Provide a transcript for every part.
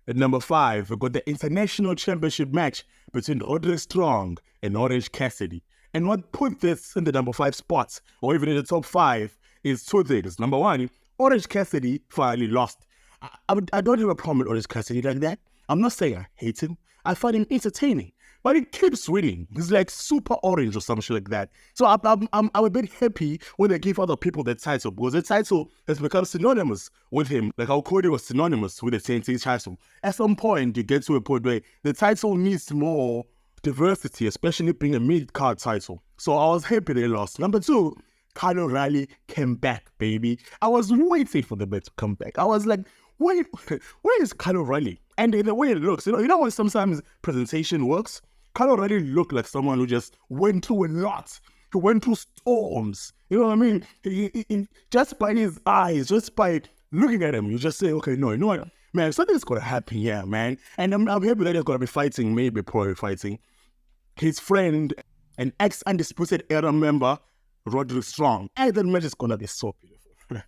At number 5, we got the International Championship match between Roderick Strong and Orange Cassidy. And what put this in the number 5 spot, or even in the top 5, is two things. Number 1, Orange Cassidy finally lost. I don't have a problem with Orange Cassidy like that. I'm not saying I hate him. I find him entertaining. But he keeps winning. He's like super orange or some shit like that. So I'm a bit happy when they give other people the title, because the title has become synonymous with him. Like how Cody was synonymous with the TNT title. At some point, you get to a point where the title needs more diversity, especially being a mid-card title. So I was happy they lost. Number 2, Kyle O'Reilly came back, baby. I was waiting for the man to come back. I was like, wait, where is Kyle O'Reilly? And the way it looks, you know when sometimes presentation works? Kyle O'Reilly looked like someone who just went through a lot. He went through storms. You know what I mean? He, just by his eyes, just by looking at him, you just say, okay, no, you know what? Man, something's going to happen here, man. And I'm happy that he's going to be fighting, maybe probably fighting his friend, an ex-Undisputed Era member, Roderick Strong. And that match is going to be so beautiful.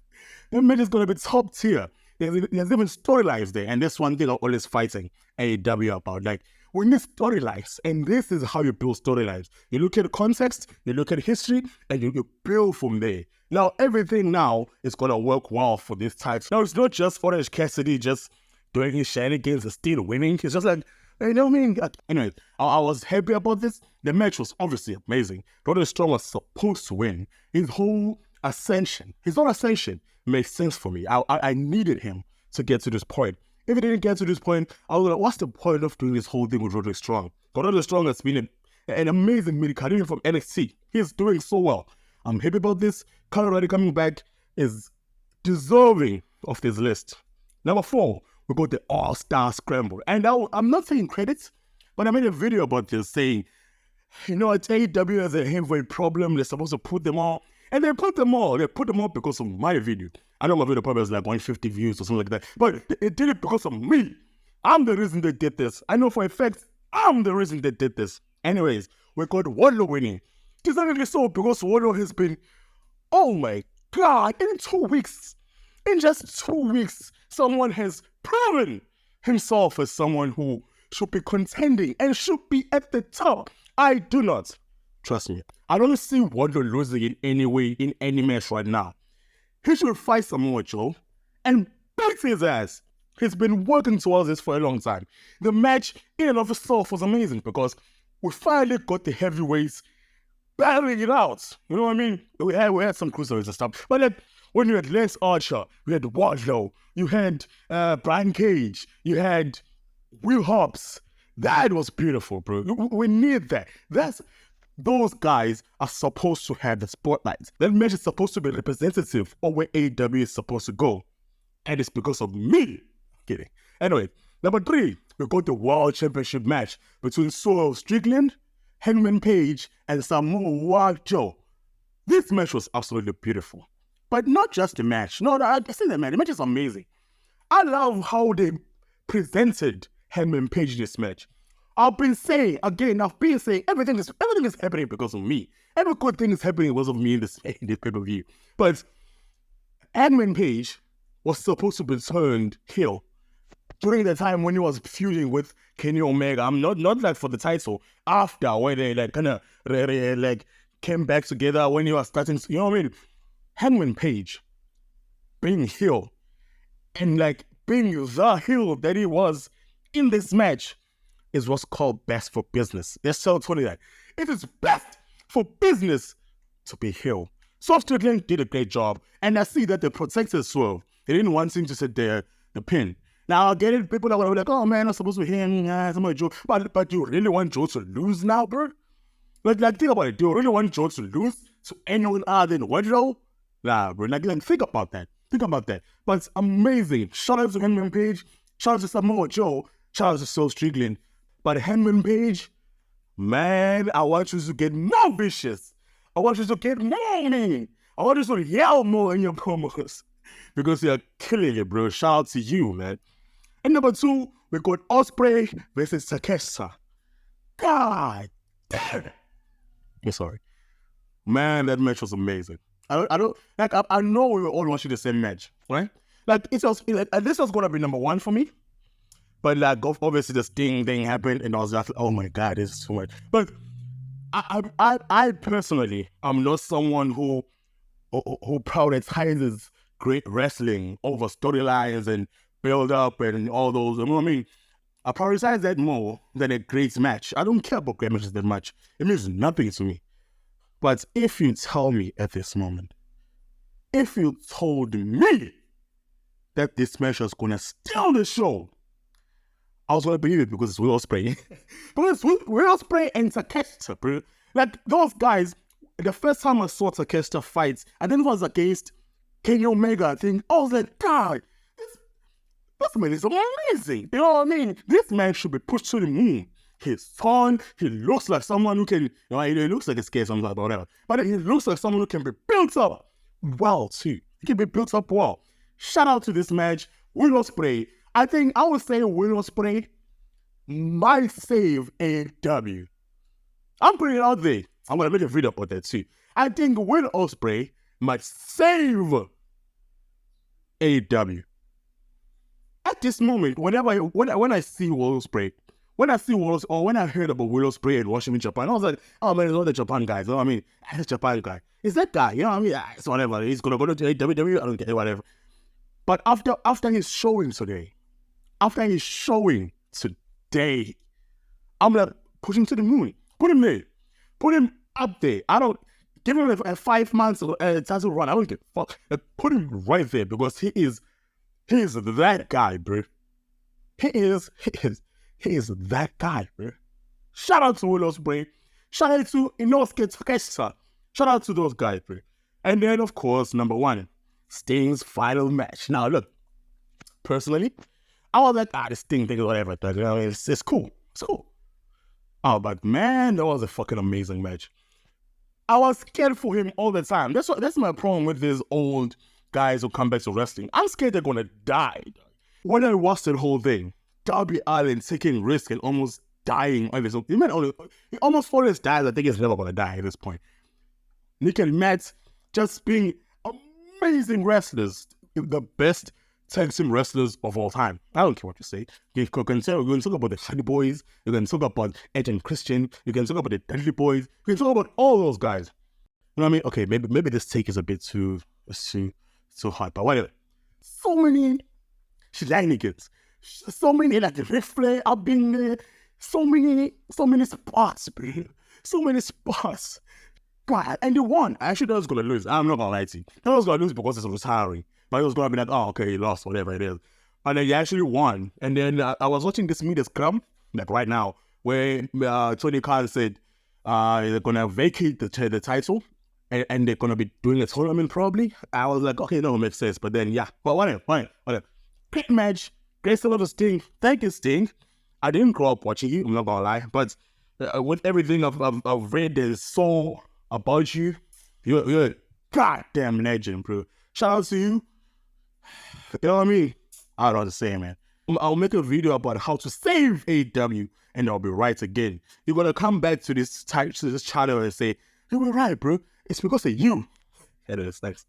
That match is going to be top tier. There's even storylines there. And that's one thing I'm always fighting AEW about. Like, we need storylines, and this is how you build storylines. You look at context, you look at history, and you build from there. Now, everything now is going to work well for this type. Now, it's not just Orange Cassidy just doing his shenanigans and still winning. It's just like, you know what I mean? Anyway, I was happy about this. The match was obviously amazing. Roderick Strong was supposed to win. His whole ascension, his own ascension, made sense for me. I needed him to get to this point. If he didn't get to this point, I was like, what's the point of doing this whole thing with Roderick Strong? But Roderick Strong has been an amazing mid-card, even from NXT. He's doing so well. I'm happy about this. Kyle O'Reilly coming back is deserving of this list. Number 4, we got the All-Star Scramble. And I'm not saying credits, but I made a video about this saying, you know, AEW has a heavyweight problem. They're supposed to put them all. And they put them all. They put them all because of my video. I know my video probably has like 150 views or something like that. But they did it because of me. I'm the reason they did this. I know for a fact, I'm the reason they did this. Anyways, we got Wardlow winning. Deservedly so, because Wardlow has been, oh my God, in 2 weeks. In just 2 weeks, someone has proven himself as someone who should be contending and should be at the top. I do not. Trust me. I don't see Wardlow losing in any way in any match right now. He should fight Samoa Joe and beat his ass. He's been working towards this for a long time. The match in and of itself was amazing because we finally got the heavyweights battling it out. You know what I mean? We had some cruiserweights and stuff. But like, when you had Lance Archer, you had Wardlow, you had Brian Cage, you had Will Hobbs. That was beautiful, bro. We need that. Those guys are supposed to have the spotlight. That match is supposed to be representative of where AEW is supposed to go. And it's because of me. I'm kidding. Anyway, number 3, we got the World Championship match between Swerve Strickland, Hangman Page, and Samoa Joe. This match was absolutely beautiful. But not just the match. No, I see the match. The match is amazing. I love how they presented Hangman Page in this match. I've been saying everything is happening because of me. Every good thing is happening because of me in this pay-per-view. But Hangman Page was supposed to be turned heel during the time when he was feuding with Kenny Omega. I'm not like for the title. After, where they like kind of like came back together when he was starting, you know what I mean? Hangman Page being heel and like being the heel that he was in this match is what's called best for business. They're so funny that it is best for business to be heel. Swerve Strickland did a great job, and I see that they protected Swerve. They didn't want him to sit there, the pin. Now I get it, people are gonna be like, oh man, I'm supposed to hear somebody Joe. But do you really want Joe to lose now, bro? Like think about it. Do you really want Joe to lose to anyone other than Wardlow? Nah, bro. Like think about that. But it's amazing. Shout out to Hangman Page. Shout out to Samoa Joe. Shout out to Swerve Strickland. But Hangman Page, man, I want you to get more vicious. I want you to get more mean. I want you to yell more in your promos. Because you're killing it, bro. Shout out to you, man. And number 2, we got Ospreay versus Takeshita. God damn it. I'm sorry. Man, that match was amazing. I know we were all watching the same match, right? Like, this was going to be number 1 for me. But like, obviously the Sting thing happened, and I was just like, oh my God, this is too much. But I personally, I'm not someone who prioritizes great wrestling over storylines and build up and all those. You know what I mean? I prioritize that more than a great match. I don't care about great matches that much. It means nothing to me. But if you tell me at this moment, if you told me that this match was gonna steal the show, I was gonna believe it because it's Will Ospreay. Because Will Ospreay and Takeshita, bro. Like, those guys, the first time I saw Takeshita fight, and then it was against Kenny Omega, I think, I was like, God, this man is amazing. You know what I mean? This man should be pushed to the moon. He's fun. He looks like someone who can, he looks like a scared something like whatever. But he looks like someone who can be built up well too. He can be built up well. Shout out to this match. Will Ospreay. I think I would say Will Ospreay might save AEW. I'm putting it out there. I'm going to make a video about that too. I think Will Ospreay might save AEW. At this moment, when I see Will Ospreay, when I heard about Will Ospreay and watching in Japan, I was like, oh man, it's not the Japan guys. You know what I mean? It's a Japan guy. It's that guy. You know what I mean? It's whatever. He's gonna go to WWE. I don't care, whatever. But after his showing today, I'm gonna push him to the moon. Put him there. Put him up there. I don't give him a 5 months title run. I don't give a fuck. Put him right there because he is that guy, bro. He is that guy, bro. Shout out to Will Ospreay. Shout out to Inosuke Takeshita. Shout out to those guys, bro. And then, of course, number one, Sting's final match. Now, look, personally, I was like, this Sting thing or whatever. It's cool. It's cool. Oh, but man, that was a fucking amazing match. I was scared for him all the time. That's my problem with these old guys who come back to wrestling. I'm scared they're gonna die. When I watched that whole thing, Darby Allin taking risk and almost dying on this. He almost always dies. I think he's never gonna die at this point. Nick and Matt just being amazing wrestlers, the best tag team wrestlers of all time. I don't care what you say. You can talk about the Hardy Boys. You can talk about Edge and Christian. You can talk about the Dudley Boys. You can talk about all those guys. You know what I mean? Okay, maybe this take is a bit too hard, but whatever. So many shenanigans. So many, like the replay, I've been there. So many spots, bro. So many spots. God, and they won. I actually thought I was going to lose. I'm not going to lie to you. I thought I was going to lose because it was retiring. But it was going to be like, oh, okay, he lost, whatever it is. And then he actually won. And then I was watching this media scrum, like right now, where Tony Khan said they're going to vacate the title and they're going to be doing a tournament probably. I was like, okay, no, it makes sense. But then, yeah. But whatever. Great match. Great still of Sting. Thank you, Sting. I didn't grow up watching you, I'm not going to lie. But with everything I've read, there's so about you, you're a goddamn legend, bro. Shout out to you. You know what I mean? I don't know what to say, man. I'll make a video about how to save AEW, and I'll be right again. You're gonna come back to this channel and say, you were right, bro. It's because of you. It is. Thanks.